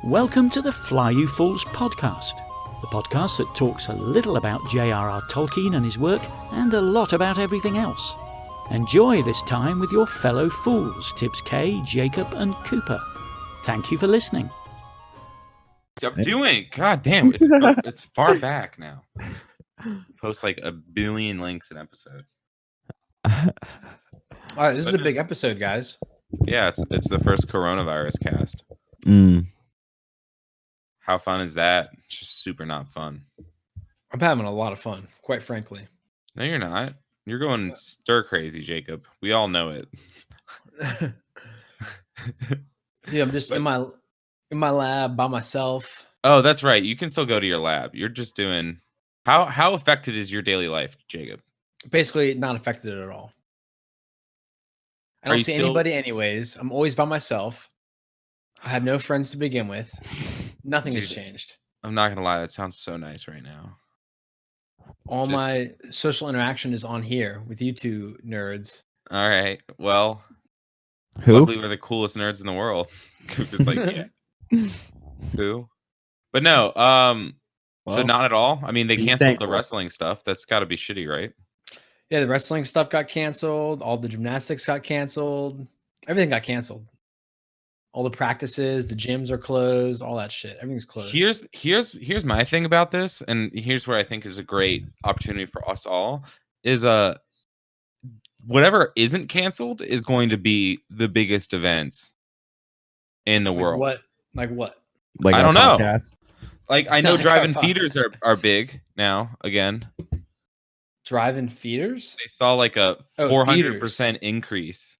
Welcome to the Fly You Fools podcast, the podcast that talks a little about J.R.R. Tolkien and his work and a lot about everything else. Enjoy this time with your fellow fools, Tibbs K, Jacob and Cooper. Thank you for listening. I'm doing. God damn, it's far back now. Post like 1 billion links an episode. All right, this is a big episode, guys. Yeah, it's the first coronavirus cast. How fun is that? It's just super not fun. I'm having a lot of fun, quite frankly. No, you're not. You're going stir crazy, Jacob. We all know it. Yeah, I'm just in my lab by myself. Oh, that's right. You can still go to your lab. You're just doing. How affected is your daily life, Jacob? Basically, not affected at all. I don't see anybody anyways. I'm always by myself. I have no friends to begin with. Nothing has changed. I'm not gonna lie. That sounds so nice right now. All my social interaction is on here with you two nerds. All right. Well, who? Luckily we're the coolest nerds in the world. It's like, yeah. Who? But no. So not at all. I mean, they canceled the wrestling stuff. That's got to be shitty, right? Yeah, the wrestling stuff got canceled. All the gymnastics got canceled. Everything got canceled. All the practices, the gyms are closed. All that shit. Everything's closed. Here's my thing about this, and here's where I think is a great opportunity for us all is whatever isn't canceled is going to be the biggest events in the world. What? Like what? Like I don't know. Podcast? Like I know drive-in theaters are big now again. Drive-in theaters? They saw like a 400% increase.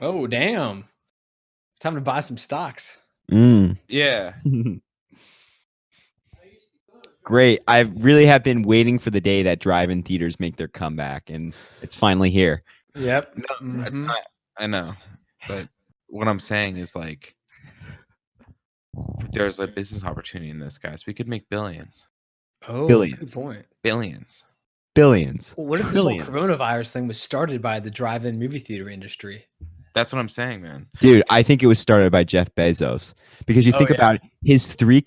Oh damn! Time to buy some stocks. Yeah. Great. I really have been waiting for the day that drive-in theaters make their comeback, and it's finally here. Yep. No, that's not. I know, but what I'm saying is like, there's a business opportunity in this, guys. We could make billions. Oh, billions. Good point. Billions. Billions. Well, what if this whole coronavirus thing was started by the drive-in movie theater industry? That's what I'm saying, man. Dude, I think it was started by Jeff Bezos because you think about it, his three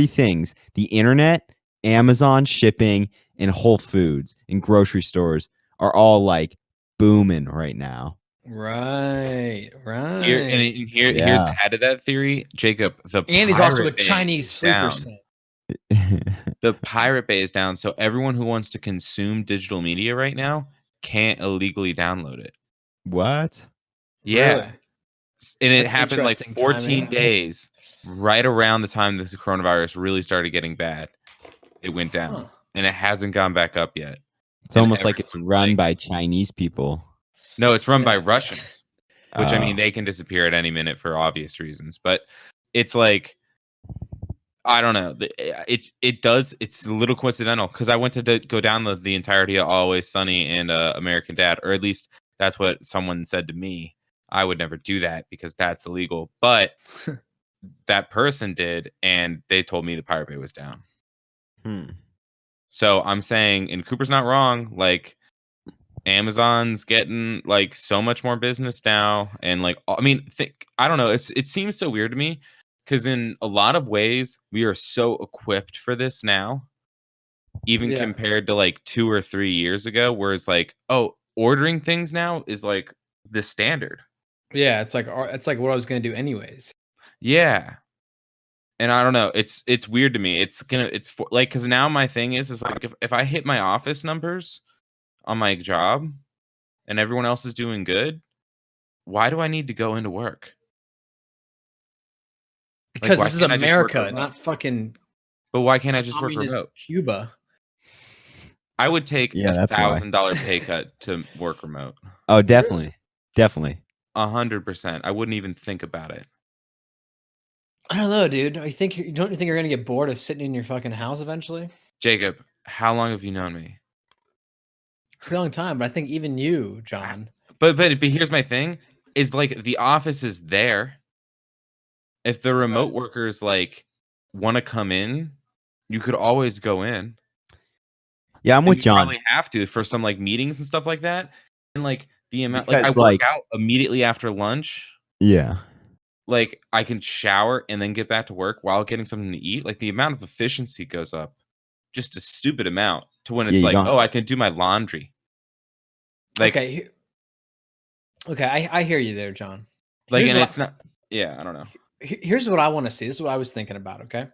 things: the internet, Amazon shipping, and Whole Foods and grocery stores are all like booming right now. Right. Here's to add to that theory, Jacob. And he's also a Chinese sleeper. The Pirate Bay is down, so everyone who wants to consume digital media right now can't illegally download it. What? Yeah. Really? And it happened like 14 days, right around the time this coronavirus really started getting bad. It went down, and it hasn't gone back up yet. It's almost like it's run by Chinese people. No, it's run by Russians, which I mean, they can disappear at any minute for obvious reasons. But it's like, I don't know. It's a little coincidental because I went to go download the entirety of Always Sunny and American Dad, or at least that's what someone said to me. I would never do that because that's illegal. But that person did, and they told me the Pirate Bay was down. So I'm saying, and Cooper's not wrong, like Amazon's getting like so much more business now. And like, I mean, I don't know. It seems so weird to me because in a lot of ways, we are so equipped for this now, even compared to like 2 or 3 years ago, where it's like, oh, ordering things now is like the standard. Yeah, it's like what I was gonna do anyways. Yeah, and I don't know. It's weird to me. Like because now my thing is like if I hit my office numbers on my job and everyone else is doing good, why do I need to go into work? Because this is America, not fucking. But why can't I just work remote? Cuba. I would take $1,000 pay cut to work remote. Oh, definitely. 100%. I wouldn't even think about it. I don't know, dude. Don't you think you're gonna get bored of sitting in your fucking house eventually? Jacob, how long have you known me? For a long time, but I think even you, John. But here's my thing: is like the office is there. If the remote workers like want to come in, you could always go in. Yeah, I'm with John. You probably have to for some like meetings and stuff like that, and like the amount I work out immediately after lunch. Yeah. like I can shower and then get back to work while getting something to eat, like the amount of efficiency goes up just a stupid amount to when it's Yeah, you like, don't- oh, I can do my laundry. Like, okay, I hear you there, John. like, Here's and what it's not. Yeah, I don't know. Here's what I want to see. This is what I was thinking about. Okay,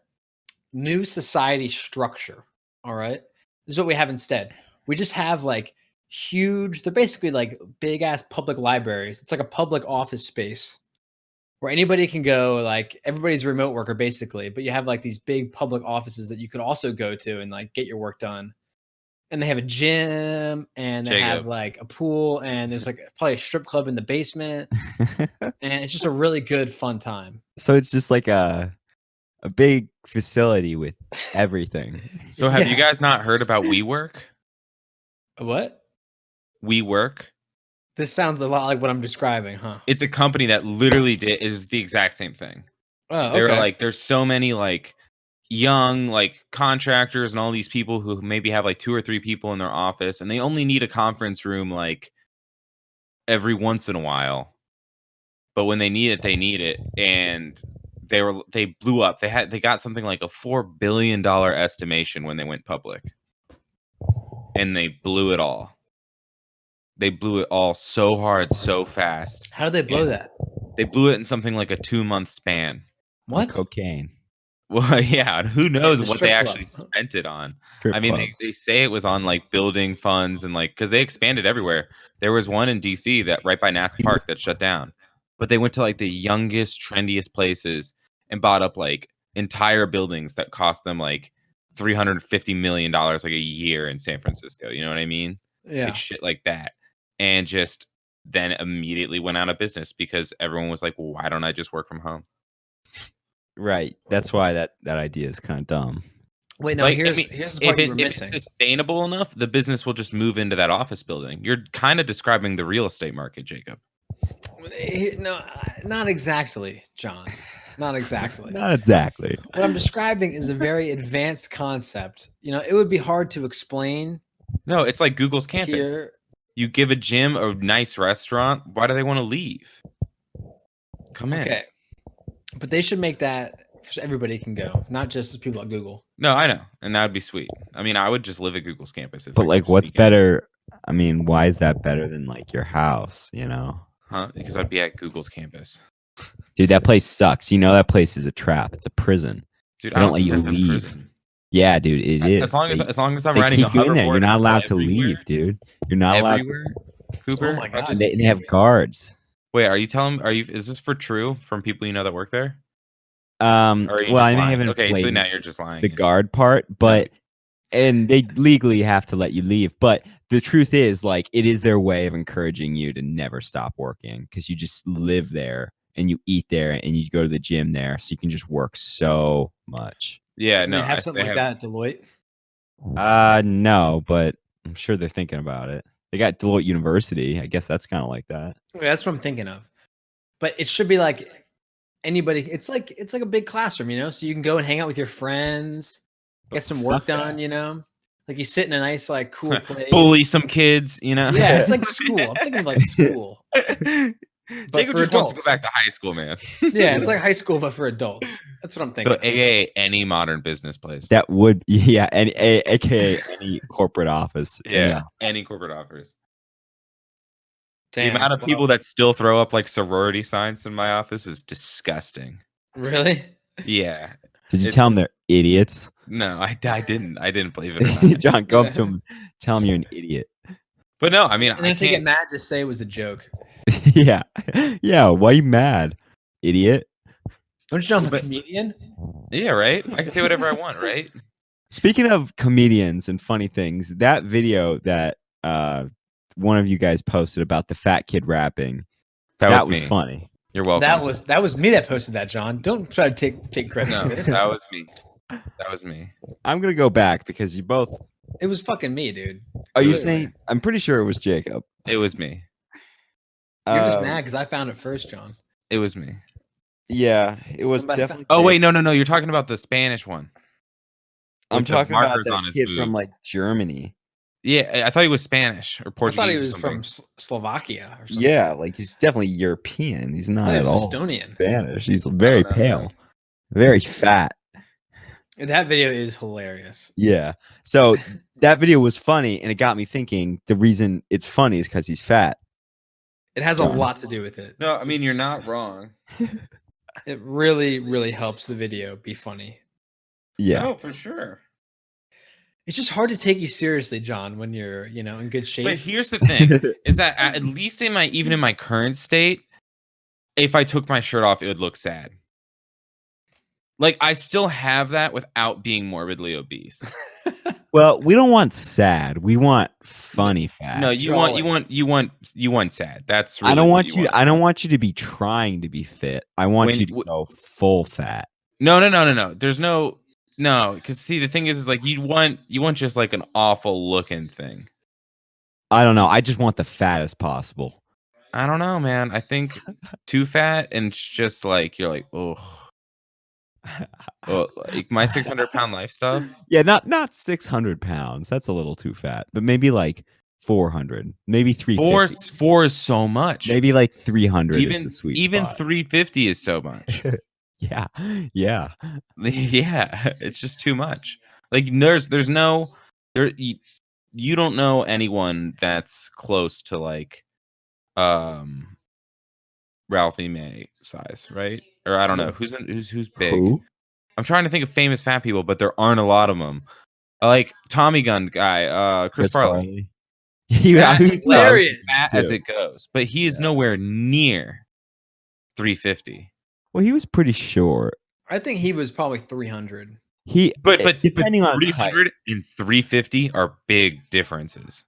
new society structure. All right, this is what we have instead. We just have like huge. They're basically like big ass public libraries. It's like a public office space where anybody can go. Like everybody's a remote worker basically, but you have like these big public offices that you could also go to and like get your work done. And they have a gym and they have Jacob. like a pool and there's like probably a strip club in the basement. And it's just a really good fun time. So it's just like a big facility with everything. So have you Yeah. guys not heard about WeWork? What? WeWork. This sounds a lot like what I'm describing, huh? It's a company that literally is the exact same thing. Oh, They're okay. like, there's so many like young like contractors and all these people who maybe have like 2 or 3 people in their office, and they only need a conference room like every once in a while. But when they need it, and they blew up. They got something like a $4 billion estimation when they went public, and they blew it all. They blew it all so hard, so fast. How did they blow that? They blew it in something like a 2-month span. What? Cocaine. Well, yeah, and who knows the what they strip actually club. spent it on. Strip I mean, clubs. they say it was on like building funds and like because they expanded everywhere. There was one in DC that right by Nats Park that shut down, but they went to like the youngest, trendiest places and bought up like entire buildings that cost them like $350 million like a year in San Francisco. You know what I mean? Yeah. Like shit like that, and just then immediately went out of business because everyone was like, well, why don't I just work from home? Right. That's why that idea is kind of dumb. Wait, no, Like, here's the part you were if missing. it's sustainable enough, the business will just move into that office building. You're kind of describing the real estate market, Jacob. No, not exactly, John. Not exactly. Not exactly. What I'm describing is a very advanced concept. You know, it would be hard to explain No, it's like Google's campus. here. You give a gym a nice restaurant. Why do they want to leave? Come in. Okay. But they should make that so everybody can go, not just people at Google. No, I know, and that would be sweet. I mean, I would just live at Google's campus. If I But could like, just what's sneak in. better? I mean, why is that better than like your house? You know, Huh? Because I'd be at Google's campus, dude, that place sucks. You know, that place is a trap. It's a prison. dude. They I don't don't let think you that's in leave. prison. Yeah, dude, it is. As long as I'm they riding a keep you in there. You're hoverboard not allowed to everywhere, leave, dude. You're not allowed. Everywhere, Cooper. Oh my if I God. just- They have guards. Wait, are you telling? Is this for true from people you know that work there? Or are you Well, just I may lying? have Okay, so inflated now you're just lying. the guard part, but and they legally have to let you leave. But the truth is, like, it is their way of encouraging you to never stop working because you just live there and you eat there and you go to the gym there, so you can just work so much. Yeah, Do no, they have I- something they like have- that at Deloitte? No, but I'm sure they're thinking about it. They got Deloitte University. I guess that's kind of like that. Okay, that's what I'm thinking of. But it should be like anybody. It's like a big classroom, you know. So you can go and hang out with your friends, get some work Fuck done, that. you know. Like you sit in a nice, like, cool place. bully some kids, you know. Yeah, it's like school. I'm thinking of like school. Jacob for just wants to go adults. back to high school, man. Yeah, it's like high school, but for adults. That's what I'm thinking. So, AKA any modern business place. That would, yeah, and aka any corporate office. Yeah, any corporate offers. Damn, the amount of well, people that still throw up like sorority signs in my office is disgusting. Really? Yeah. Did you It's- tell them they're idiots? No, I didn't. I didn't believe it. Or not. John, go up to them, tell them you're an idiot. But no, I mean, And I if they get can't. mad, just say it was a joke. Yeah, yeah. Why you mad, idiot? Don't you know I'm a But- comedian? Yeah, right. I can say whatever I want, right? Speaking of comedians and funny things, that video that one of you guys posted about the fat kid rapping, that was me. funny. You're welcome. That was me that posted that, John. Don't try to take credit No, for this. that was me. That was me. I'm gonna go back because you both. It was fucking me, dude. Are you Absolutely. saying? I'm pretty sure it was Jacob. It was me. You're just Um, mad because I found it first, John. It was me. Yeah, it was Somebody definitely. Oh Jacob. wait, no. You're talking about the Spanish one. I'm with the talking about markers that on his kid from boob. like Germany. Yeah, I thought he was Spanish or I Portuguese thought he or was something. from Slovakia or something. Yeah, like he's definitely European. He's not he at was all Estonian. Spanish. He's Oh, very no, pale, no. very fat. That video is hilarious. Yeah. So that video was funny, and it got me thinking. The reason it's funny is because he's fat. It has a John. lot to do with it. No, I mean you're not wrong. It really, really helps the video be funny. Yeah. No, for sure. It's just hard to take you seriously, John, when you're, in good shape. But here's the thing: is that at least even in my current state, if I took my shirt off, it would look sad. Like I still have that without being morbidly obese. Well, we don't want sad. We want funny fat. No, you want sad. That's really I don't what want you. I don't want you to be trying to be fit. I want you to go full fat. No. There's no, because see, the thing is like you want just like an awful looking thing. I don't know. I just want the fattest possible. I don't know, man. I think too fat and it's just like you're like, oh, like my 600-pound life stuff. Yeah, not 600 pounds. That's a little too fat. But maybe like 400, maybe 350. Four is so much. Maybe like 300 is the sweet even spot. 350 is so much. Yeah. Yeah, it's just too much. Like there's no there you don't know anyone that's close to like Ralphie May size, right? Or I don't know who's big. Who? I'm trying to think of famous fat people, but there aren't a lot of them. Like Tommy Gun guy, Chris Farley. Yeah, he's hilarious. Fat as it goes, but he is nowhere near 350. Well, he was pretty short. I think he was probably 300. But depending on his height. 300 and 350 are big differences.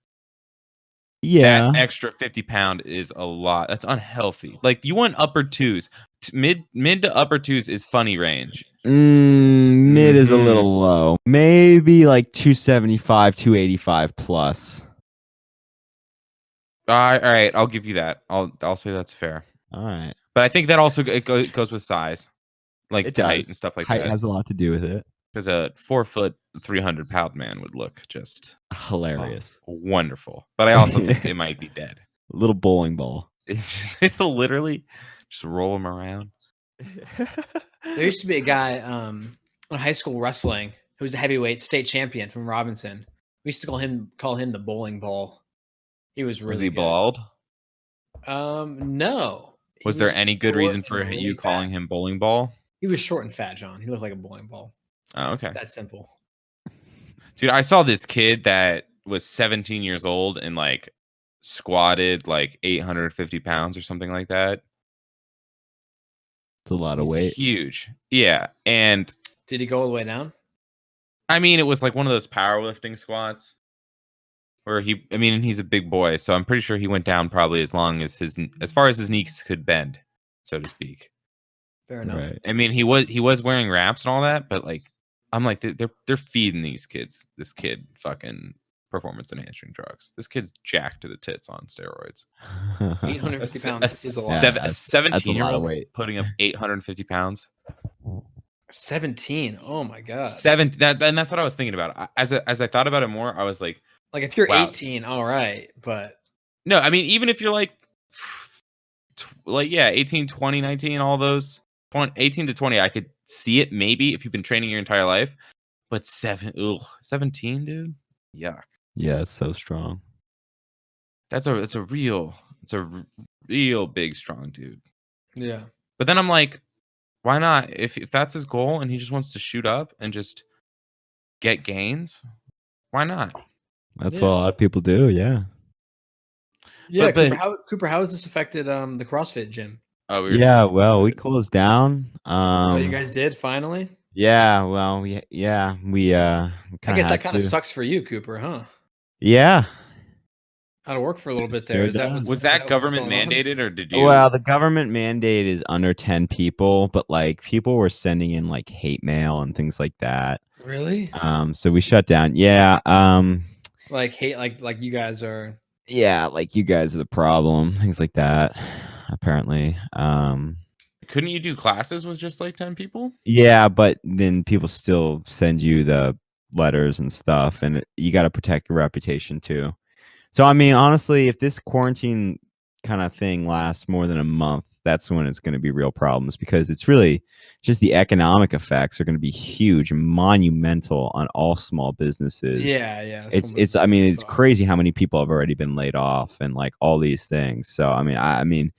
Yeah. That extra 50-pound is a lot. That's unhealthy. Like you want upper twos. Mid to upper twos is funny range. Mid is a little low. Maybe like 275, 285 plus. All right, I'll give you that. I'll say that's fair. All right. But I think that also goes with size, like It height does. and stuff like Height that. has a lot to do with it. Because a 4 foot, 300-pound man would look just Hilarious. Wonderful. But I also think they might be dead. A little bowling ball. It'll literally just roll them around. There used to be a guy in high school wrestling who was a heavyweight state champion from Robinson. We used to call him the bowling ball. He was really Was he good. bald? No. Was there any good reason for really you calling him bowling ball? He was short and fat, John. He looked like a bowling ball. Oh, okay. That's simple. Dude, I saw this kid that was 17 years old and like squatted like 850 pounds or something like that. It's a lot of He's weight. huge. Yeah. And Did he go all the way down? I mean, it was like one of those powerlifting squats where he's a big boy. So I'm pretty sure he went down probably as far as his knees could bend, so to speak. Fair enough. Right. I mean, he was wearing wraps and all that, but like, I'm like, they're feeding this kid fucking performance enhancing drugs. This kid's jacked to the tits on steroids. 850 pounds is a lot. Yeah. A 17-year-old weight. putting up 850 pounds. 17. Oh my god. And that's what I was thinking about. As I thought about it more, I was like if you're wow. 18, all right, but No, I mean, even if you're like 18, 20, 19, all those 18 to 20, I could see it maybe if you've been training your entire life. But 17, dude. Yuck. Yeah, it's so strong. It's a real big strong dude. yeah. But then I'm like, why not? If that's his goal and he just wants to shoot up and just get gains, why not? That's what a lot of people do. Yeah. Yeah, But- Cooper, how has this affected the CrossFit gym? Oh, Yeah. Well, we closed down. Oh, you guys did finally? Yeah. Well, we I guess that kind of sucks for you, Cooper, huh? Yeah. Out of work for a little bit Sure there. Is that does. what's- was is that that what's government going on? mandated or did you? Well, the government mandate is under 10 people, but like people were sending in like hate mail and things like that. Really? So we shut down. Yeah. Like hate, like you guys are. Yeah, like you guys are the problem, things like that. Apparently. Couldn't you do classes with just like 10 people? Yeah, but then people still send you the letters and stuff, and you got to protect your reputation too. So I mean, honestly, if this quarantine kind of thing lasts more than a month, that's when it's going to be real problems, because it's really just the economic effects are going to be huge, monumental on all small businesses. Yeah. It's I mean, it's crazy how many people have already been laid off and like all these things. So I mean,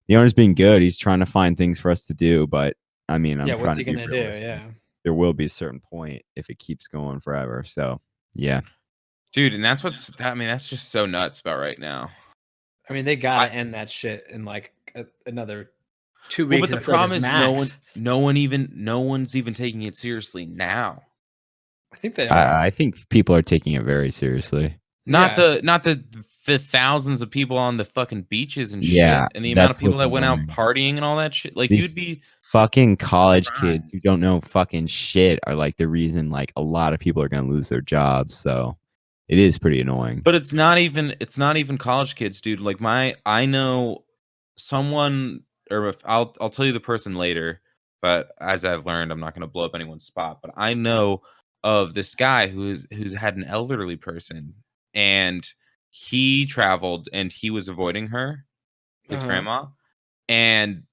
the owner's being good. He's trying to find things for us to do, but I mean, I'm trying what's to he be gonna do? realistic. Yeah. There will be a certain point if it keeps going forever. So yeah. Dude, and that's that's just so nuts about right now. I mean, they gotta end that shit in like another 2 Well, weeks. but the I feel like problem it's is max. no one's even taking it seriously now. I think they are. I think people are taking it very seriously. Not the thousands of people on the fucking beaches and Yeah, shit, and the amount of that's people what's that went out annoying. partying and all that shit. Like These you'd be fucking college kids who surprised. don't know fucking shit are like the reason like a lot of people are going to lose their jobs. So it is pretty annoying. But it's not even college kids, dude. Like I know someone, or if I'll tell you the person later, but as I've learned, I'm not going to blow up anyone's spot, but I know of this guy who's had an elderly person, and he traveled and he was avoiding her, his grandma, and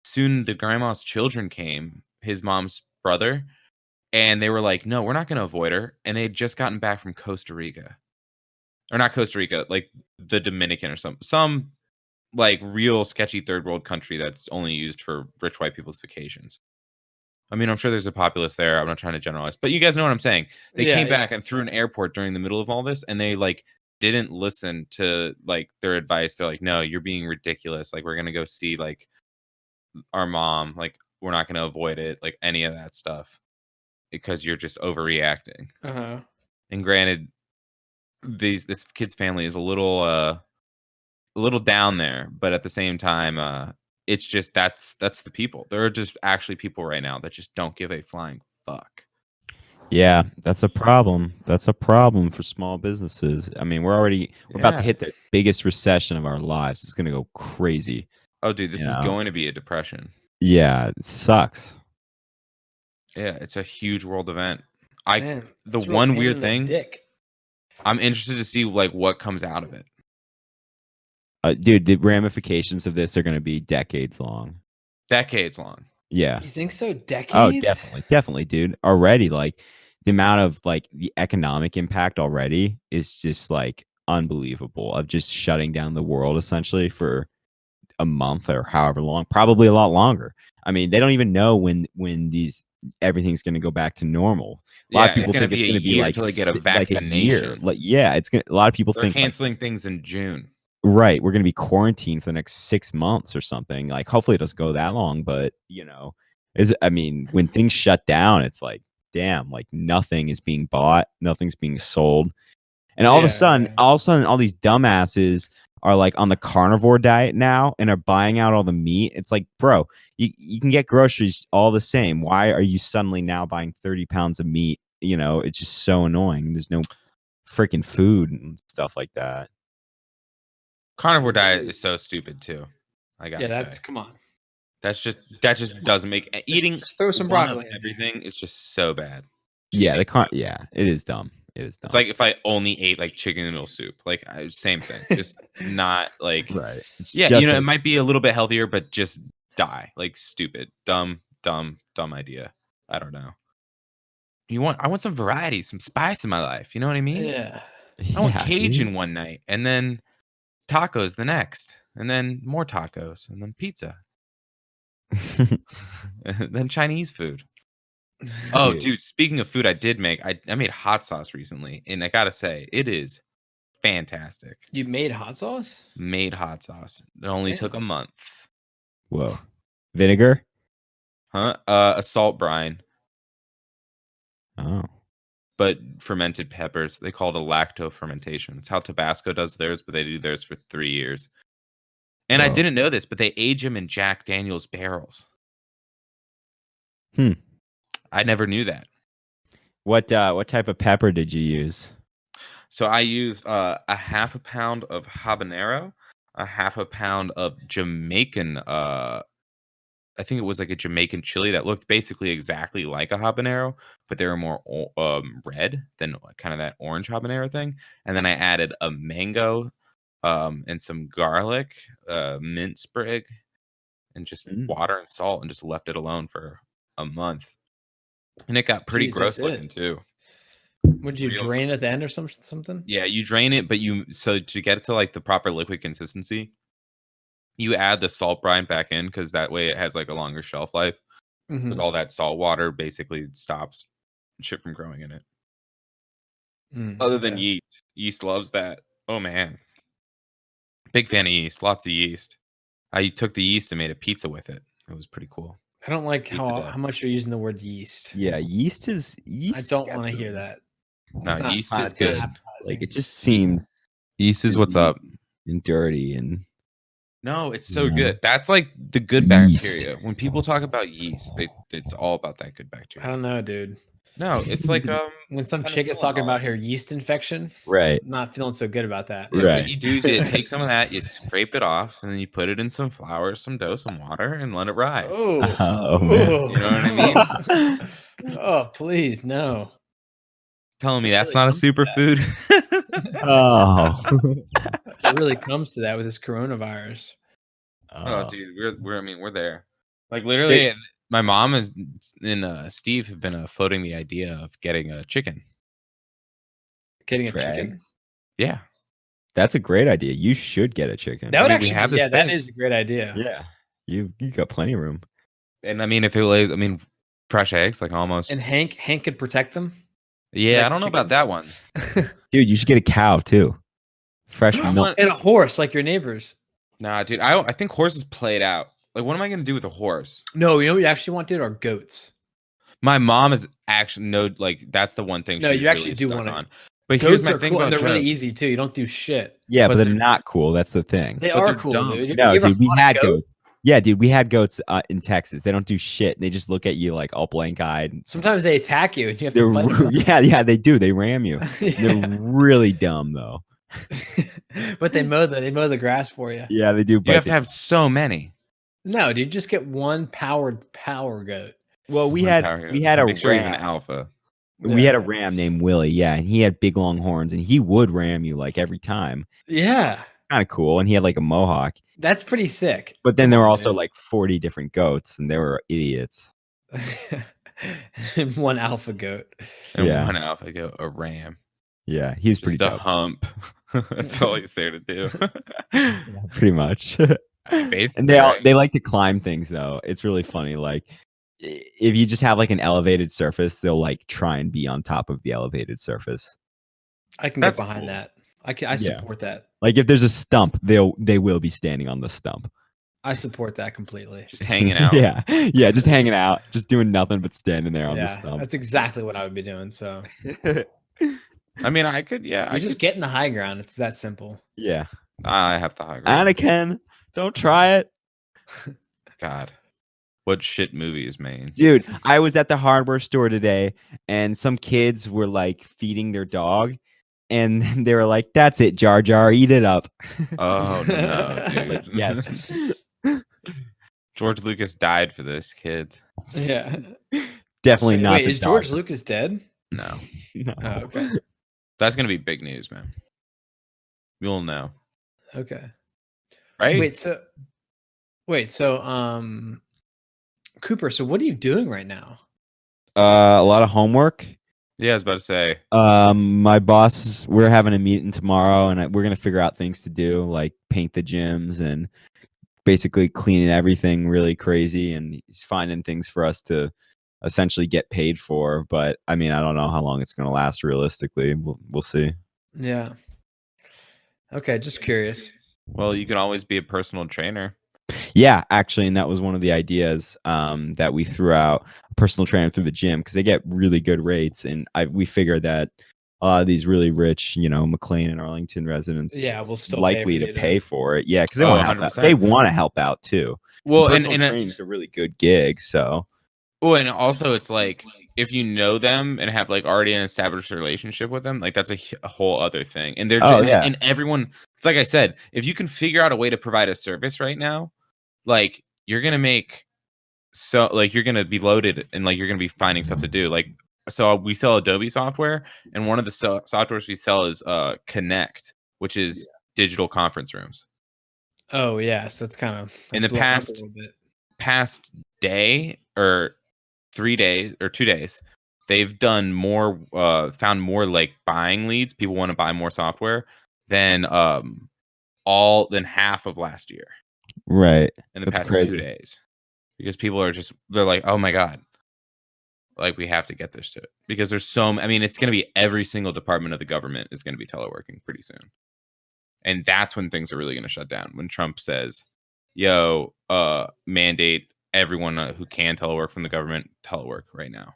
soon the grandma's children came, his mom's brother, and they were like, "No, we're not going to avoid her." And they had just gotten back from Costa Rica. Or not Costa Rica, like the Dominican or some like real sketchy third world country that's only used for rich white people's vacations. I mean, I'm sure there's a populace there. I'm not trying to generalize, but you guys know what I'm saying. They came back and through an airport during the middle of all this, and they like didn't listen to like their advice. They're like, "No, you're being ridiculous. Like, we're gonna go see like our mom. Like, we're not gonna avoid it. Like any of that stuff because you're just overreacting." And granted, this kid's family is a little down there, but at the same time, it's just that's the people. There are just actually people right now that just don't give a flying fuck. Yeah, that's a problem. That's a problem for small businesses. I mean, we're about to hit the biggest recession of our lives. It's going to go crazy. Oh, dude, this is going to be a depression. Yeah, it sucks. Yeah, it's a huge world event. The It's a real one pain weird in the thing, dick. I'm interested to see like what comes out of it. Dude, the ramifications of this are going to be decades long. Decades long. Yeah. You think so? Decades? Oh, definitely, dude. Already, like the amount of like the economic impact already is just like unbelievable of just shutting down the world essentially for a month or however long, probably a lot longer. I mean, they don't even know when everything's going to go back to normal. A lot of people think it's going to be like until they get a like a year. vaccination. Like, yeah, it's going to, a lot of people They're think canceling things in June. Right, we're going to be quarantined for the next 6 months or something. Like, hopefully it doesn't go that long, but I mean, when things shut down, it's like, damn, like nothing is being bought, nothing's being sold. And all of a sudden, all these dumbasses are like on the carnivore diet now and are buying out all the meat. It's like, bro, you can get groceries all the same. Why are you suddenly now buying 30 pounds of meat? It's just so annoying. There's no freaking food and stuff like that. Carnivore diet is so stupid too. I gotta say. Come on. That just doesn't make eating. Just throw some one of broccoli in. everything is just so bad. Yeah, it is dumb. It is dumb. It's like if I only ate like chicken noodle soup, like same thing, just not like right. Yeah, it might be a little bit healthier, but just die like stupid, dumb idea. I don't know. I want some variety, some spice in my life. You know what I mean? Yeah. I want Cajun one night, and then tacos the next, and then more tacos, and then pizza, and then Chinese food. Oh, dude, speaking of food I did make, I made hot sauce recently, and I gotta say, it is fantastic. You made hot sauce? Made hot sauce. It only took a month. Whoa. Vinegar? Huh? A salt brine. Oh. But fermented peppers. They call it a lacto fermentation. It's how Tabasco does theirs, but they do theirs for 3 years. And I didn't know this, but they age them in Jack Daniel's barrels. I never knew that. What type of pepper did you use? So I used a half a pound of habanero, a half a pound of Jamaican I think it was like a Jamaican chili that looked basically exactly like a habanero, but they were more red than kind of that orange habanero thing. And then I added a mango, and some garlic, mint sprig, and just water and salt, and just left it alone for a month. And it got pretty Jeez, gross that's looking it. too. Would you drain at the end or something? Yeah, you drain it, but so to get it to like the proper liquid consistency, you add the salt brine back in because that way it has like a longer shelf life. Because all that salt water basically stops shit from growing in it. Other than yeast. Yeast loves that. Oh man. Big fan of yeast. Lots of yeast. I took the yeast and made a pizza with it. It was pretty cool. I don't like Pizza how dough. much you're using the word yeast. Yeah, yeast is I don't want to hear that. No, It's not- yeast it's is not good. appetizing. Like it just seems Yeast is what's up. and dirty and No, it's so Yeah. good. That's like the good Yeast. bacteria. When people talk about yeast, it's all about that good I bacteria. don't know, dude. No, it's like When some penicillin chick is talking all. about her yeast infection, right. not feeling so good about that. Yeah, Right. what you do is you take some of that, you scrape it off, and then you put it in some flour, some dough, some water, and let it rise. Oh, man. You know what I mean? Oh, please, no. Telling me It that's really not a comes to superfood. Oh. It really comes to that with this coronavirus. Oh, dude, we're there. Like literally, my mom and Steve have been floating the idea of getting a chicken. Getting a For chicken. eggs? Yeah, That's a great idea. You should get a chicken. That would I mean, we actually have be, the yeah, that space. is a great idea. Yeah. You got plenty of room. and I mean, if it lays, I mean, fresh eggs, like almost. And Hank could protect them. Yeah, like I don't know about that one. Dude, you should get a cow too. Fresh I milk. want- And a horse like your neighbors. Nah, dude, I think horses played out. Like, what am I gonna do with a horse? No, you know what you actually want, dude, are goats. My mom is actually like that's the one thing. No, she's you actually really do stuck want on. But Goats here's my are thing cool about and they're really Joe. easy too. You don't do shit. Yeah, But but they're they're- not cool. That's the thing. They But are they're cool, dumb. dude. No, You ever dude, we fought a had goat? goats. Yeah, dude, we had goats in Texas. They don't do shit. They just look at you like all blank-eyed. Sometimes they attack you and you have They're to fight them. yeah, they do. They ram you. Yeah. They're really dumb though. But they mow the grass for you. Yeah, they do. You have to have so many. No, dude, just get one power goat. Well, we One had power we goat. had a Make sure he's an ram. alpha. We had a ram named Willie. Yeah, and he had big long horns, and he would ram you like every time. Yeah. Kind of cool, and he had like a mohawk. That's pretty sick. But then there were also dude. like 40 different goats, and they were idiots. One alpha goat. And Yeah. one alpha goat, a ram. Yeah, he was pretty Just a dope. hump. That's all he's there to do. Yeah, pretty much. Basically, And they like to climb things though. It's really funny. Like if you just have like an elevated surface, they'll like try and be on top of the elevated surface. I can That's get behind cool. that. I Yeah. support that. Like if there's a stump, they will be standing on the stump. I support that completely. just hanging out. Yeah. Yeah, just hanging out, just doing nothing but standing there on the Yeah, stump. that's exactly what I would be doing. So I mean, I could. Yeah, you I just get in the high ground. It's that simple. Yeah. I have the high ground. Anakin, don't try it. God, what shit movies, man? Dude, I was at the hardware store today and some kids were like feeding their dog and they were like, "That's it, Jar Jar, eat it up." Oh no, I dude. was like, yes. George Lucas died for this, kids. Yeah. Definitely not. Wait, the is George dog. Lucas dead? No, No. Oh, okay. that's gonna be big news, man. You'll know, Okay. right? Wait, so Cooper, so what are you doing right now? A lot of homework. Yeah, I was about to say. My boss, we're having a meeting tomorrow and we're going to figure out things to do, like paint the gyms and basically cleaning everything really crazy. And he's finding things for us to essentially get paid for. But I mean, I don't know how long it's going to last realistically. We'll see. Yeah. Okay, just curious. Well, you can always be a personal trainer. Yeah, actually, and that was one of the ideas that we threw out, a personal trainer through the gym, because they get really good rates, and we figured that a lot of these really rich, McLean and Arlington residents, Yeah, we'll still likely pay to pay for it. Yeah, because they Oh, want to help out. 100%. They want to help out too. Well, Personal training is a really good gig. So and also it's like if you know them and have like already an established relationship with them, like that's a whole other thing. And they're and everyone. It's like I said, if you can figure out a way to provide a service right now, like you're gonna make so like you're gonna be loaded and like you're gonna be finding stuff to do. Like so we sell Adobe software, and one of the softwares we sell is Connect, which is digital conference rooms. Oh yes, that's kind of In the blown up a little bit. past day or 3 days or 2 days, they've done more found more like buying leads. People want to buy more software than half of last year Right. in the That's past crazy. 2 days. Because people are they're like, "Oh my god, like we have to get this to it." Because there's I mean, it's going to be every single department of the government is going to be teleworking pretty soon. And that's when things are really going to shut down. When Trump says, "Yo, mandate everyone who can telework from the government telework right now."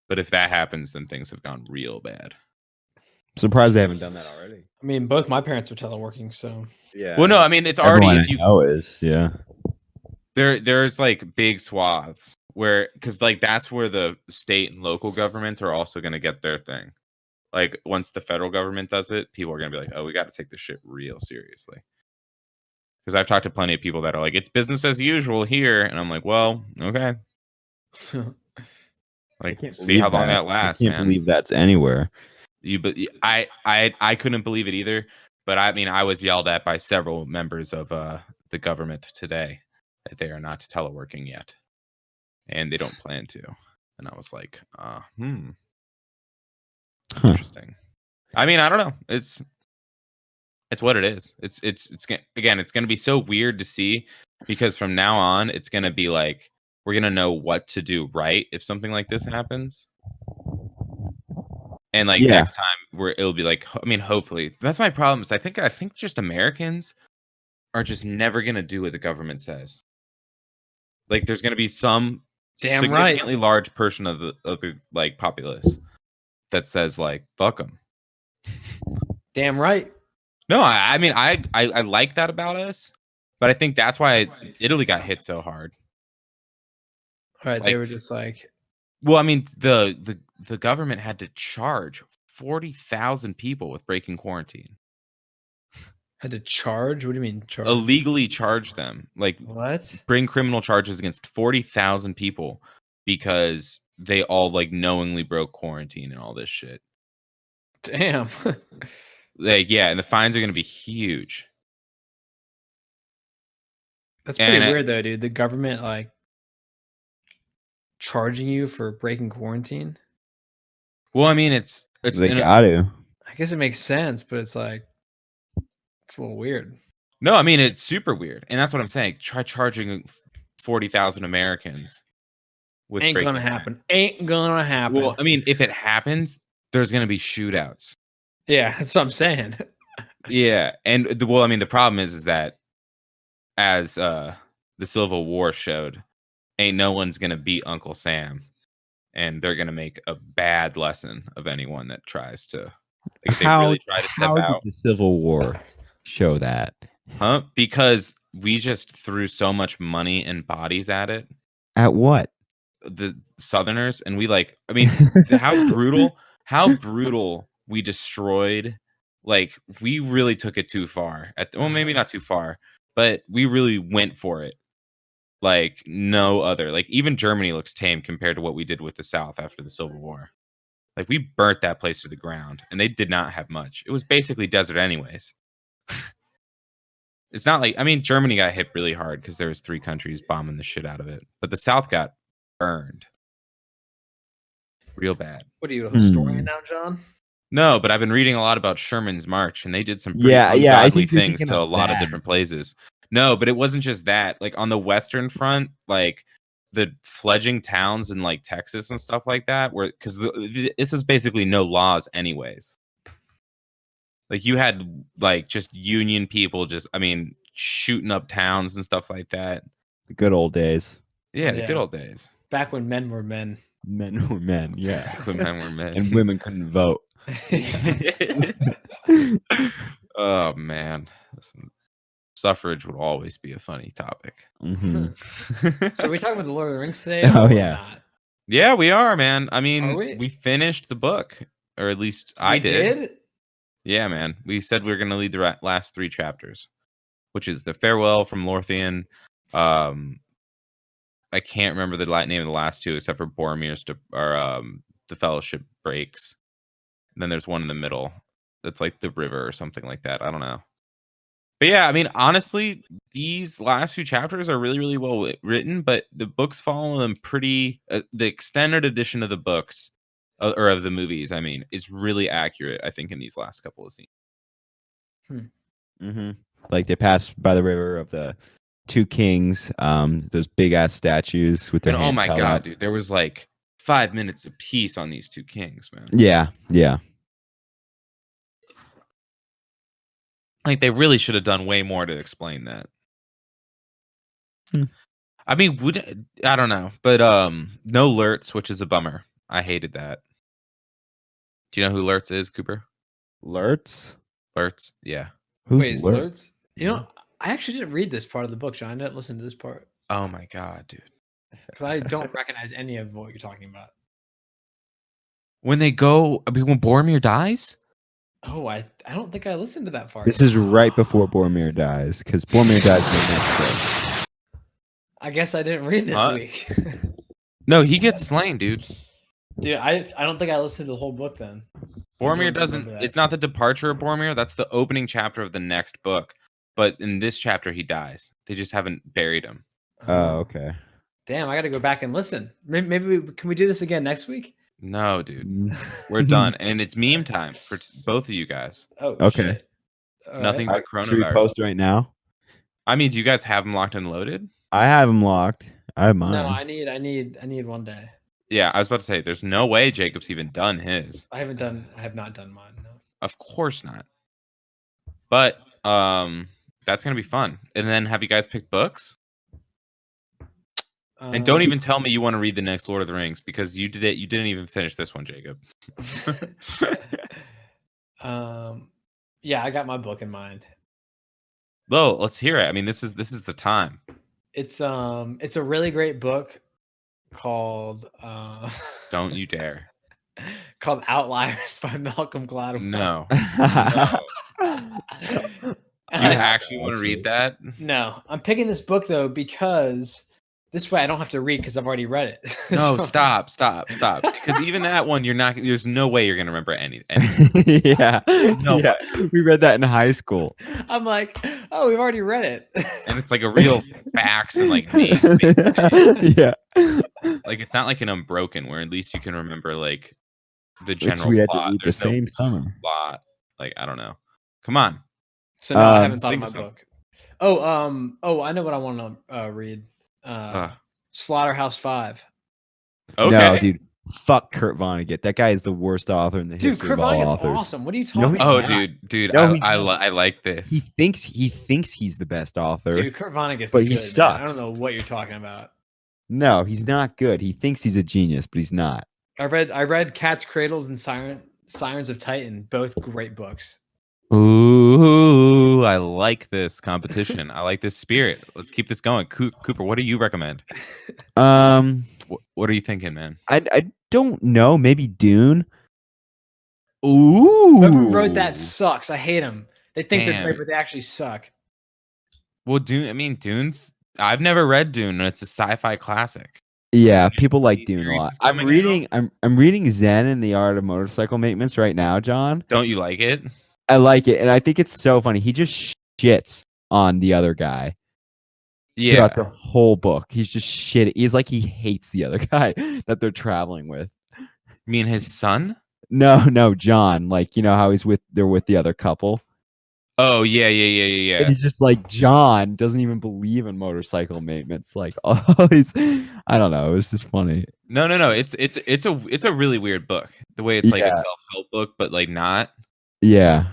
But if that happens, then things have gone real bad. Surprised they haven't done that already. I mean, both my parents are teleworking, so Yeah. Well, no, I mean it's already Everyone if you I know is, yeah. there's like big swaths where because like that's where the state and local governments are also going to get their thing. Like once the federal government does it, people are going to be like, "Oh, we got to take this shit real seriously." Because I've talked to plenty of people that are like, "It's business as usual here," and I'm like, "Well, okay." Like, see how long that lasts, I can't man. believe that's anywhere. But I couldn't believe it either. But I mean, I was yelled at by several members of the government today that they are not teleworking yet, and they don't plan to. And I was like, interesting. I mean, I don't know. It's what it is. Again, it's going to be so weird to see because from now on, it's going to be like we're going to know what to do right if something like this happens. And like next time it'll be like, I mean, hopefully that's my problem is I think just Americans are just never going to do what the government says. Like there's going to be some significantly large portion of the like populace that says like, fuck them. Damn right. No, I mean, I like that about us, but I think that's why Italy got hit so hard. Right, they were just like, well, I mean, the government had to charge 40,000 people with breaking quarantine. Had to charge? What do you mean charge? Illegally charge them, like what? Bring criminal charges against 40,000 people because they all like knowingly broke quarantine and all this shit. Damn. Like yeah, and the fines are going to be huge. That's pretty weird though, dude. The government like charging you for breaking quarantine. Well, I mean, it's they got to. I guess it makes sense, but it's like it's a little weird. No, I mean it's super weird, and that's what I'm saying. Try charging 40,000 Americans with ain't gonna happen. Ain't gonna happen. Well, I mean, if it happens, there's gonna be shootouts. Yeah, that's what I'm saying. Yeah, and well, I mean, the problem is that as the Civil War showed, ain't no one's gonna beat Uncle Sam, and they're gonna make a bad lesson of anyone that tries to. Like, if they really try to step out. Did the Civil War show that? Huh? Because we just threw so much money and bodies at it. At what? The Southerners, and we like. I mean, how brutal we destroyed. Like we really took it too far. Well, maybe not too far, but we really went for it. Like no other. Like even Germany looks tame compared to what we did with the South after the Civil War. Like we burnt that place to the ground, and they did not have much. It was basically desert, anyways. It's not like, I mean, Germany got hit really hard because there was 3 countries bombing the shit out of it, but the South got burned real bad. What are you, a historian now, John? No, but I've been reading a lot about Sherman's March, and they did some pretty ungodly things to a lot of different places. No, but it wasn't just that. Like on the Western Front, like the fledgling towns in like Texas and stuff like that, where because this was basically no laws, anyways. Like you had like just Union people, shooting up towns and stuff like that. The good old days. Yeah, the good old days. Back when men were men. Men were men, yeah. Back when men were men. And women couldn't vote. Oh man, suffrage would always be a funny topic. Mm-hmm. So are we talking about the Lord of the Rings today? Oh yeah, not? Yeah, we are, man. I mean, we finished the book, or at least I did. Did? Yeah, man. We said we were going to lead the last 3 chapters, which is the farewell from Lothian, I can't remember the name of the last two except for Boromir's the Fellowship breaks. And then there's one in the middle that's like the river or something like that. I don't know. But yeah, I mean, honestly, these last few chapters are really, really well written, but the books follow them pretty. The extended edition of the books, or of the movies, I mean, is really accurate, I think, in these last couple of scenes. Mm-hmm. Like they pass by the river of the two kings, those big ass statues with their And hands oh my held God, up. dude, there was like 5 minutes apiece on these two kings, man. Yeah, yeah. Like they really should have done way more to explain that. I mean, I don't know, but no Lurtz, which is a bummer. I hated that. Do you know who Lurtz is, Cooper? Lurtz? Lurtz, yeah. Who's Wait, is Lurtz? Lurtz? You know, I actually didn't read this part of the book, John. I didn't listen to this part Oh my God, dude. because I don't recognize any of what you're talking about. When they go, I mean, when Boromir dies? Oh, I don't think I listened to that part. This is right before Boromir dies, because Boromir dies in the next book. I guess I didn't read this Huh? week. No, he gets slain, dude. Dude, I don't think I listened to the whole book then. Boromir don't doesn't. remember that. It's not the departure of Boromir. That's the opening chapter of the next book. But in this chapter, he dies. They just haven't buried him. Oh, okay. Damn, I got to go back and listen. Maybe can we do this again next week? No, dude. We're done. And it's meme time for both of you guys. Oh, Okay. shit. All Nothing right. but Should we coronavirus. post right now? I mean, do you guys have them locked and loaded? I have them locked. I have mine. No, I need one day. Yeah, I was about to say, there's no way Jacob's even done his. I have not done mine. No. Of course not. But that's gonna be fun. And then have you guys picked books? And don't even tell me you want to read the next Lord of the Rings because you did it. You didn't even finish this one, Jacob. Yeah, I got my book in mind. Well, let's hear it. I mean, this is the time. It's a really great book called Don't you dare. called Outliers by Malcolm Gladwell. No. No. Do you actually want to read that? No, I'm picking this book though because this way I don't have to read because I've already read it. No, So- stop. Because even that one, you're not. There's no way you're gonna remember anything. Yeah. No Yeah. We read that in high school. I'm like, oh, we've already read it. And it's like a real facts and like names. Yeah. Like it's not like an Unbroken where at least you can remember like the Which general we had to plot. read the There's no same summer. plot. Like I don't know. Come on. So no, I haven't thought of think my of something. book. Oh, I know what I want to read. Ugh. Slaughterhouse 5. Okay. No, dude. Fuck Kurt Vonnegut. That guy is the worst author in the Dude, history Kurt of all Vonnegut's authors. awesome. What are you No, talking he's Oh, about? dude, No, he's I not. like this. He thinks he's the best author. Dude, Kurt Vonnegut's But good, he man. I sucks. don't know what you're talking about. No, he's not good. He thinks he's a genius, but he's not. I read Cat's Cradles and Sirens of Titan, both great books. Ooh, I like this competition. I like this spirit. Let's keep this going. Cooper, what do you recommend? What are you thinking, man? I don't know. Maybe Dune. Ooh. Whoever wrote that sucks. I hate them. They think they're Damn. great, but they actually suck. Well, Dune. I mean, Dune's. I've never read Dune, and it's a sci-fi classic. Yeah, people like Any Dune a series lot. is I'm coming reading. I'm reading Zen and the Art of Motorcycle Maintenance right now, John. Don't you like it? I like it, and I think it's so funny. He just shits on the other guy Yeah. throughout the whole book. He's just shit. He's like he hates the other guy that they're traveling with. You mean his son? No, John. Like you know how they're with the other couple. Oh yeah. And he's just like John doesn't even believe in motorcycle maintenance. Like always, I don't know. It was just funny. No. It's a really weird book. The way it's like a Yeah. self-help book, but like not. Yeah.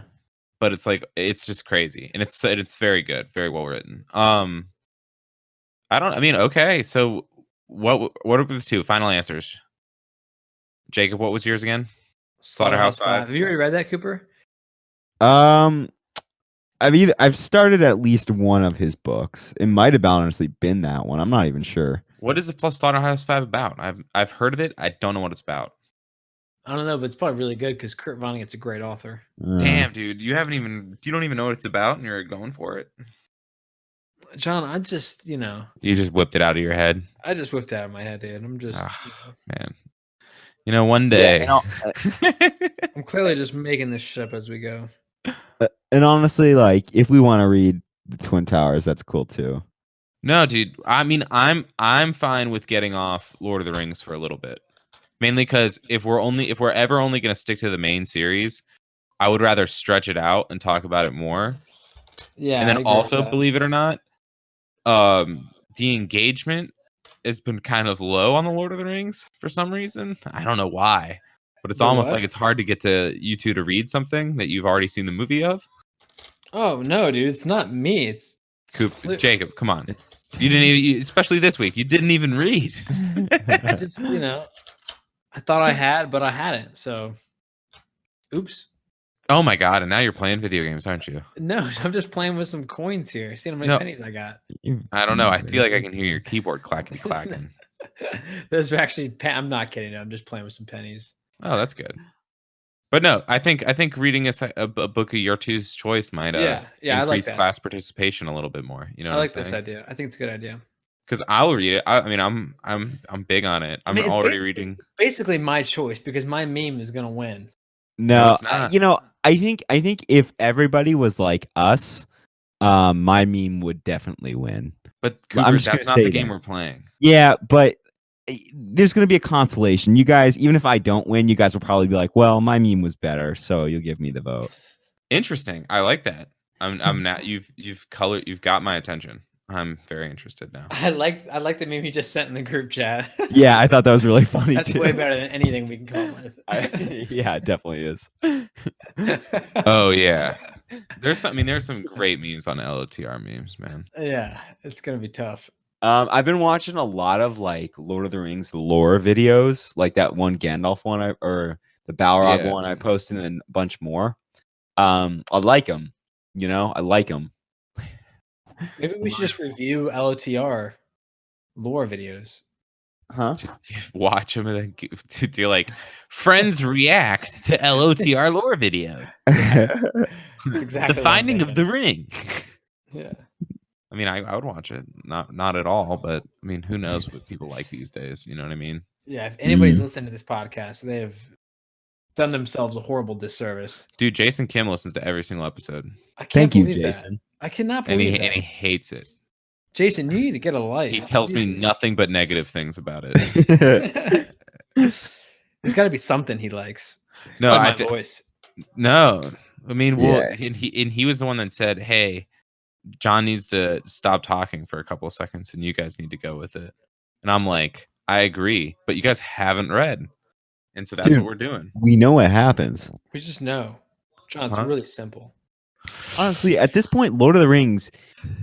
But it's like it's just crazy, and it's very good, very well written. I mean, okay. So what are the two final answers? Jacob, what was yours again? Slaughterhouse 5. Have you already read that, Cooper? I've started at least one of his books. It might have honestly been that one. I'm not even sure. What is the Slaughterhouse 5 about? I've heard of it. I don't know what it's about. I don't know, but it's probably really good because Kurt Vonnegut's a great author. Damn, dude, you don't even know what it's about, and you're going for it. John, I just, You just whipped it out of your head. I just whipped it out of my head, dude. I'm just, Man. One Yeah, day. I'm clearly just making this shit up as we go. and honestly, like if we want to read the Twin Towers, that's cool too. No, dude. I mean, I'm fine with getting off Lord of the Rings for a little bit. Mainly because if we're ever only going to stick to the main series, I would rather stretch it out and talk about it more. Yeah, And I then agree with also, that. believe it or not, the engagement has been kind of low on the Lord of the Rings for some reason. I don't know why, but it's The almost what? like it's hard to get to you two to read something that you've already seen the movie of. Oh no, dude, it's not me. It's Jacob, come on. You didn't even, especially this week, you didn't even read. I just, I thought I had, but I hadn't. So, oops. Oh my god! And now you're playing video games, aren't you? No, I'm just playing with some coins here. See how many No. pennies I got. I don't know. I feel like I can hear your keyboard clacking. Those are actually. I'm not kidding. I'm just playing with some pennies. Oh, that's good. But no, I think reading a book of your two's choice might Yeah, I like increase that. class participation a little bit more. You know, I what like I'm this saying? idea. I think it's a good idea. Because I'll read it. I mean, I'm big on it. I'm I mean, it's already basically- reading. It's basically my choice because my meme is gonna win. No, No, it's not. I think if everybody was like us, my meme would definitely win. But I'm Cooper, just that's gonna not say the game that. we're playing. Yeah, but there's going to be a consolation. You guys, even if I don't win, you guys will probably be like, "Well, my meme was better, so you'll give me the vote." Interesting. I like that. I'm not. You've got my attention. I'm very interested now. I like the meme you just sent in the group chat. Yeah, I thought that was really funny That's too. way better than anything we can come up with. Yeah, it definitely is. Oh yeah. There's some great memes on LOTR memes, man. Yeah, it's gonna be tough. I've been watching a lot of like Lord of the Rings lore videos, like that one Gandalf one, or the Balrog Yeah. one I posted, and a bunch more. I like them. I like them. Maybe we should just review LOTR lore videos. Huh? Watch them and then do like friends react to LOTR lore video. It's exactly The what I'm Finding of thinking. the Ring. Yeah. I mean, I would watch it. Not at all, but I mean, who knows what people like these days? You know what I mean? Yeah. If anybody's Mm. listening to this podcast, they have done themselves a horrible disservice. Dude, Jason Kim listens to every single episode, I can't Thank you, believe Jason. that. I cannot and believe he that. hates it. Jason, you need to get a life. He tells me Jesus. nothing but negative things about it. There's got to be something he likes. It's No, probably my voice. No, I mean, well, Yeah. and he was the one that said, "Hey, John needs to stop talking for a couple of seconds, and you guys need to go with it." And I'm like, I agree, but you guys haven't read, and so that's Dude. what we're doing. We know what happens. We just know. John, it's Huh? really simple. Honestly, at this point, Lord of the Rings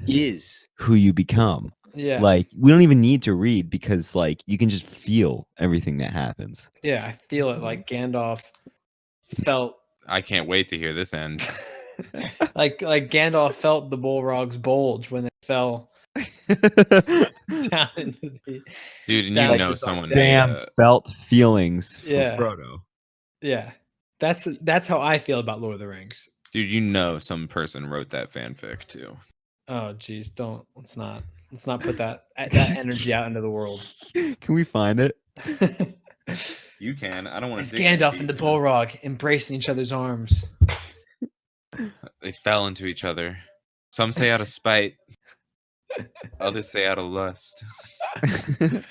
is who you become. Yeah. Like, we don't even need to read because, like, you can just feel everything that happens. Yeah, I feel it like Gandalf felt I can't wait to hear this end. like Gandalf felt the Balrog's bulge when they fell down into the Dude, and Down you to know the someone. dam. Sam felt feelings for Yeah. Frodo. Yeah. That's how I feel about Lord of the Rings. Dude, you know some person wrote that fanfic too. Oh geez, let's not put that energy out into the world. Can we find it? You can. I don't want It's to. Gandalf and the Balrog embracing each other's arms. They fell into each other. Some say out of spite. Others say out of lust.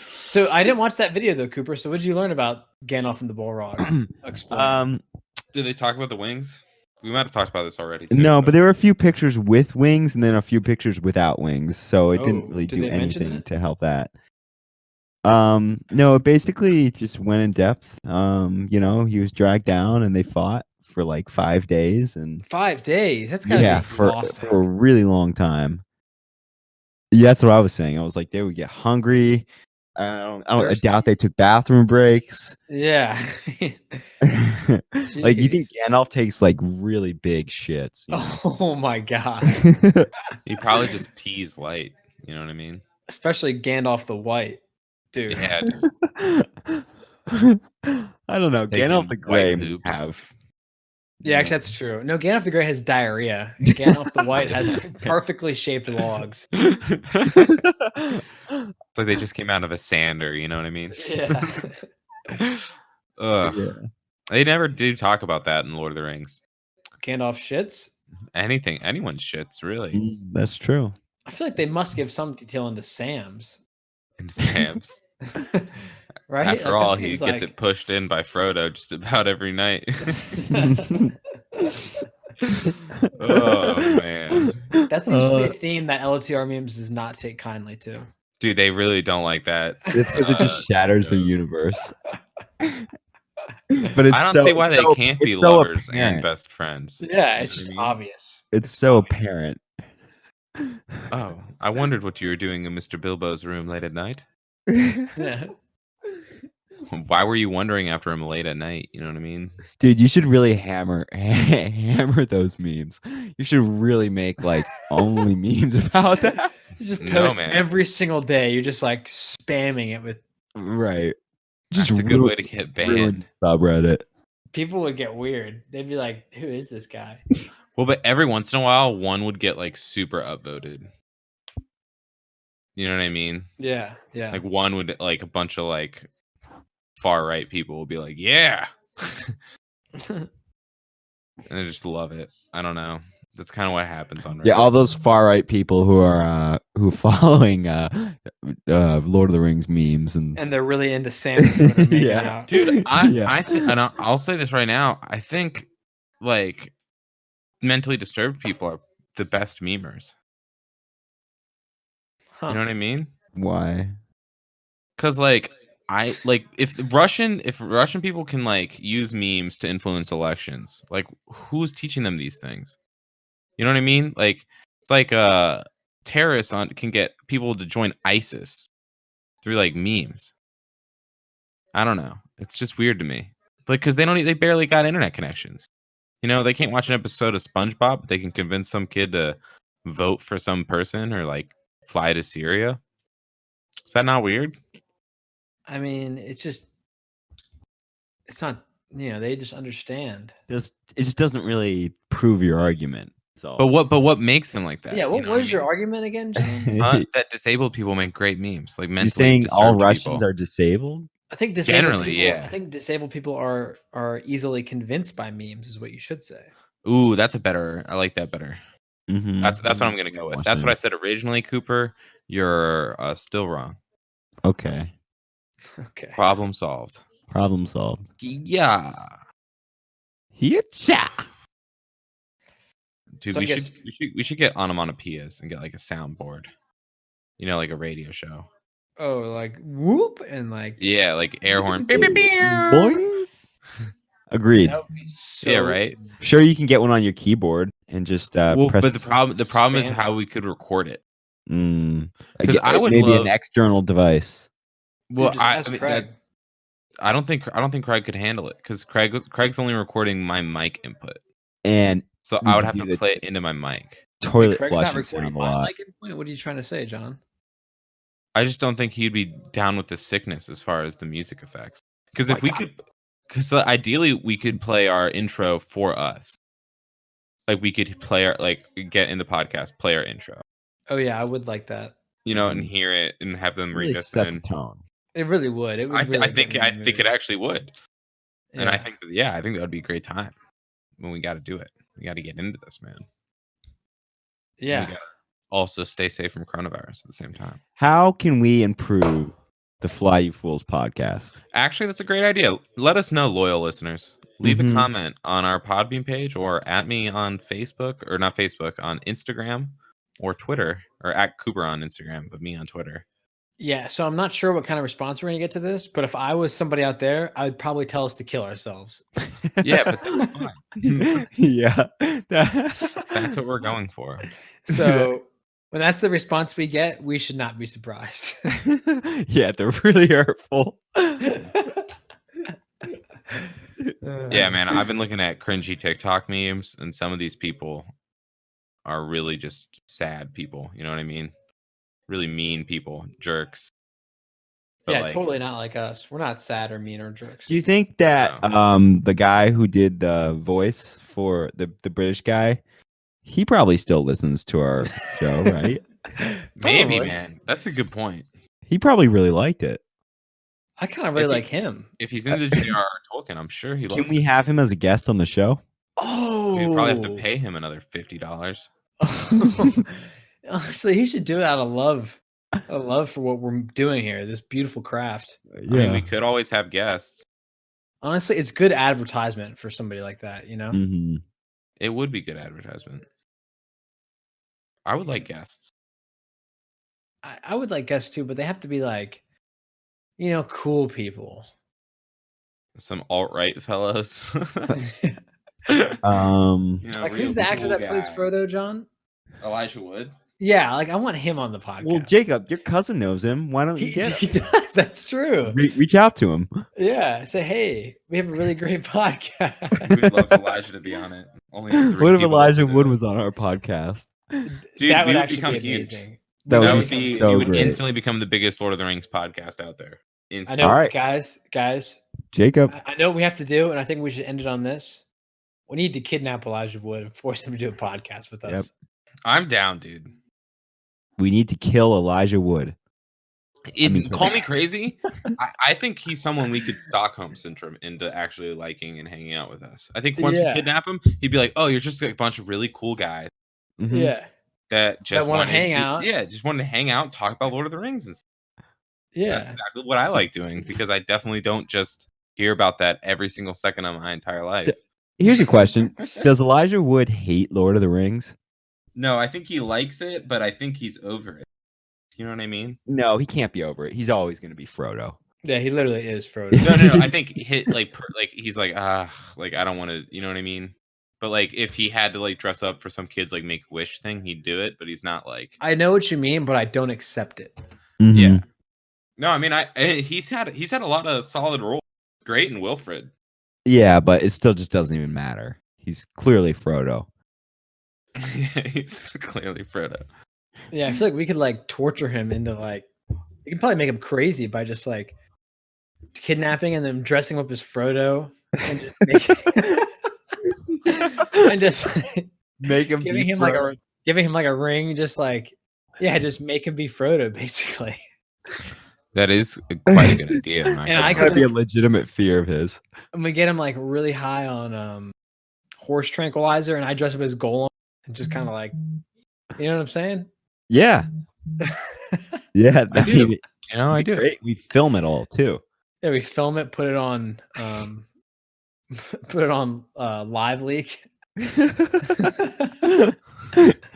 So I didn't watch that video though, Cooper. So what did you learn about Gandalf and the Balrog? Explain. Did they talk about the wings? We might have talked about this already. Too, No, but there were a few pictures with wings and then a few pictures without wings, so it didn't Oh, really did do they mention anything that? to help that. No, it basically just went in depth. He was dragged down and they fought for like 5 days, and 5 days. That's gotta yeah, be for exhausting. a really long time. Yeah, that's what I was saying. I was like, they would get hungry. I doubt they took bathroom breaks. Yeah. Like, you think Jeez. Gandalf takes like really big shits? Oh my god. He probably just pees light. You know what I mean? Especially Gandalf the White. Dude. Yeah. I don't know. Just taking Gandalf the white Grey poops. have Yeah, actually, that's true. No, Gandalf the Grey has diarrhea, and Gandalf the White has perfectly shaped logs. It's like they just came out of a sander, you know what I mean? Yeah. Ugh. Yeah. They never do talk about that in Lord of the Rings. Gandalf shits. Anyone's shits, really. That's true. I feel like they must give some detail into Sam's. And Sam's. Right? After Like, that all, he seems gets like- it pushed in by Frodo just about every night. Oh, man. That seems to be a theme that LOTR memes does not take kindly to. Dude, they really don't like that. It's because it just shatters their yes. universe. But it's I don't so, see why it's they so- can't be it's so lovers and apparent. best friends. Yeah, You it's know just what I mean? obvious. It's so apparent. Oh, I wondered what you were doing in Mr. Bilbo's room late at night. Yeah. Why were you wondering after him late at night? You know what I mean? Dude, you should really hammer those memes. You should really make like only memes about that. You just No, post man. every single day. You're just like spamming it with Right. That's a good way to get ruin banned. subreddit. people would get weird. They'd be like, who is this guy? Well, but every once in a while, one would get like super upvoted. You know what I mean? Yeah, yeah. Like one would like a bunch of like far right people will be like, yeah. And I just love it. I don't know. That's kind of what happens on Reddit. Yeah, all those far right people who are following Lord of the Rings memes and And they're really into Sam and Frodo making Yeah. out. Dude, Yeah. I think, and I'll say this right now. I think like mentally disturbed people are the best memers. Huh. You know what I mean? Why? Because like if Russian people can like use memes to influence elections, like who's teaching them these things? You know what I mean? Like it's like terrorists can get people to join ISIS through like memes. I don't know. It's just weird to me. Like because they barely got internet connections. You know, they can't watch an episode of SpongeBob, but they can convince some kid to vote for some person or like fly to Syria. Is that not weird? I mean, it's not, they just understand. It just doesn't really prove your argument. So But what makes them like that? Yeah, what You know was your I mean? argument again, John? That disabled people make great memes, like You're mentally saying all disturbed Russians people. are disabled? I think disabled Generally, people, yeah. I think disabled people are easily convinced by memes, is what you should say. Ooh, that's a better. I like that better. Mm-hmm. That's what I'm gonna go with. That's what I said originally, Cooper. You're still wrong. Okay. Okay. Problem solved. Problem solved. Yeah, Hitcha. dude, So I we guess- should get onomatopoeias and get like a soundboard. You know, like a radio show. Oh, like whoop and like Yeah, like air horn. Beep, beep, beep. Boing. Agreed. that would be so Yeah, right. Sure, you can get one on your keyboard and just Well, press. but the problem is spam. how we could record it. Mm, 'Cause I would maybe love- an external device. Well, just ask Craig. I don't think Craig could handle it because Craig's only recording my mic input, And so We I would could have do to the- play it into my mic. toilet Craig's not flushing recording sound a my lot. mic input? What are you trying to say, John? I just don't think he'd be down with the sickness as far as the music effects. Because if My we could, because ideally we could play our intro for us. Like we could play our get in the podcast, play our intro, Oh yeah, I would like that. and hear it and have them Really read us. set And the tone. It really would. It would. I really think get me in the it mood. actually would, and I Yeah. think that would be a great time. When we got to do it, we got to get into this, man. Yeah. We gotta also stay safe from coronavirus at the same time. How can we improve the Fly You Fools podcast? Actually, that's a great idea. Let us know, loyal listeners. Leave Mhm. a comment on our Podbean page or at me on Facebook, or not Facebook, on Instagram or Twitter, or at Cooper on Instagram, but me on Twitter. Yeah. So I'm not sure what kind of response we're gonna get to this, but if I was somebody out there, I would probably tell us to kill ourselves. Yeah, but that's fine. Yeah. That's what we're going for. So when that's the response we get, we should not be surprised. Yeah, they're really hurtful. Yeah, man. I've been looking at cringy TikTok memes, and some of these people are really just sad people. You know what I mean? Really mean people, jerks. But Yeah, like, totally not like us. We're not sad or mean or jerks. Do you think that the guy who did the voice for the British guy, he probably still listens to our show, right? maybe, Probably. man, that's a good point. He probably really liked it. I kind of really If like he's- Him. If he's into J.R.R. Tolkien, I'm sure he Can likes we it. have him as a guest on the show? Oh, We'd probably have to pay him another $50. Honestly, he should do it out of love. Out of love for what we're doing here, this beautiful craft. I mean, we could always have guests. Honestly, it's good advertisement for somebody like that, you know? hmm It would be good advertisement. I would like guests. I would like guests too, but they have to be like, cool people. Some alt-right fellows. Like, who's the actor that plays Frodo, John? Elijah Wood. Yeah, like I want him on the podcast. Well, Jacob, your cousin knows him. Why don't you he, get he him? does. That's true. Reach out to him. Yeah, say, hey, we have a really great podcast. We'd love Elijah to be on it. Only 3 What if people Elijah listen to Wood it. was on our podcast? Dude, that we would would actually become be huge. amazing. That That would would be be. so You would great. instantly become the biggest Lord of the Rings podcast out there. I Instantly. know, All right. guys. Jacob, I know what we have to do, and I think we should end it on this. We need to kidnap Elijah Wood and force him to do a podcast with us. Yep. I'm down, dude. we need to kill Elijah Wood. Call me crazy. I think he's someone we could Stockholm syndrome into actually liking and hanging out with us. I think once we Yeah. kidnap him, he'd be like, "Oh, you're just like a bunch of really cool guys Mhm. Yeah, that just wanna wanted hang out. Yeah, just wanted to hang out, and talk about Lord of the Rings and stuff. yeah. That's exactly what I like doing because I definitely don't just hear about that every single second of my entire life. So- Here's a question: does Elijah Wood hate Lord of the Rings? No, I think he likes it, but I think he's over it. You know what I mean? No, he can't be over it. He's always going to be Frodo. Yeah, he literally is Frodo. No. I think he's like like I don't want to. You know what I mean? But like if he had to like dress up for some kids like Make-A-Wish thing, he'd do it. But he's not like. I know what you mean, but I don't accept it. Mm-hmm. Yeah. No, I mean he's had a lot of solid roles. Great in Wilfred. Yeah, but it still just doesn't even matter. He's clearly Frodo. He's clearly Frodo. Yeah, I feel like we could like torture him into like. We can probably make him crazy by just like kidnapping and then dressing up as Frodo and just and just Make him giving be him like a ring, just like just make him be Frodo basically. That is quite a good idea. And That I could could be a legitimate fear of his. And we get him like really high on horse tranquilizer, and I dress up as Golem and just kind of like, you know what I'm saying? Yeah, yeah. I do. I do. Great. We film it all too. Yeah, we film it, put it on Live Leak.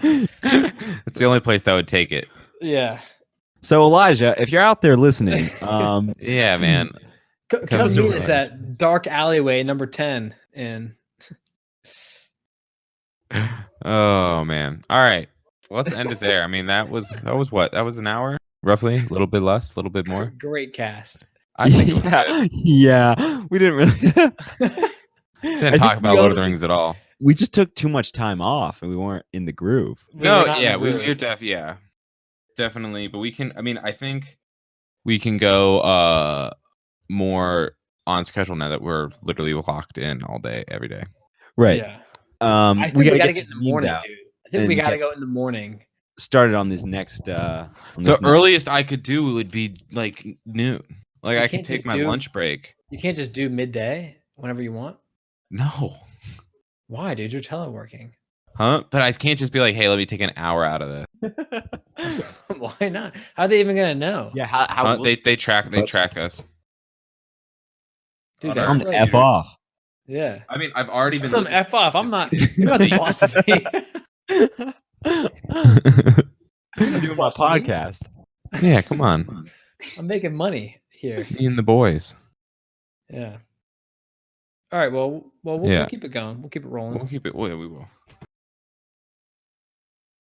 It's the only place that would take it. Yeah. So Elijah, if you're out there listening, Yeah, man. Come Comes meet over us there. at Dark Alleyway number 10 and Oh man. All right. Let's end it there. I mean, that was what? That was an hour, roughly. A little bit less, a little bit more. great cast. I think it was good. yeah, we didn't really. Didn't talk about Lord of the Rings at all. We just took too much time off, and we weren't in the groove. We were not in the we're groove. definitely. But we can. I mean, I think we can go more on schedule now that we're literally locked in all day, every day. Right. Yeah. I think we gotta get in the memes morning, out. dude. I think we and gotta get go in the morning. Started on this next. The earliest I could do would be like noon. Like You I could can't take just my do- lunch break. You can't just do midday whenever you want. No. Why, dude? You're teleworking. Huh? But I can't just be like, hey, let me take an hour out of this. Why not? How are they even gonna know? Yeah. How They track us. Dude, on that's our Tell 'em to like, F off. yeah. I mean, I've already been. Some F off. I'm not. You're not the boss of me. Doing my Boss me? podcast. Yeah, come on. I'm making money here. Me and the boys. Yeah. All right. Well, we'll Yeah. keep it going. We'll keep it rolling. We'll keep it. We will.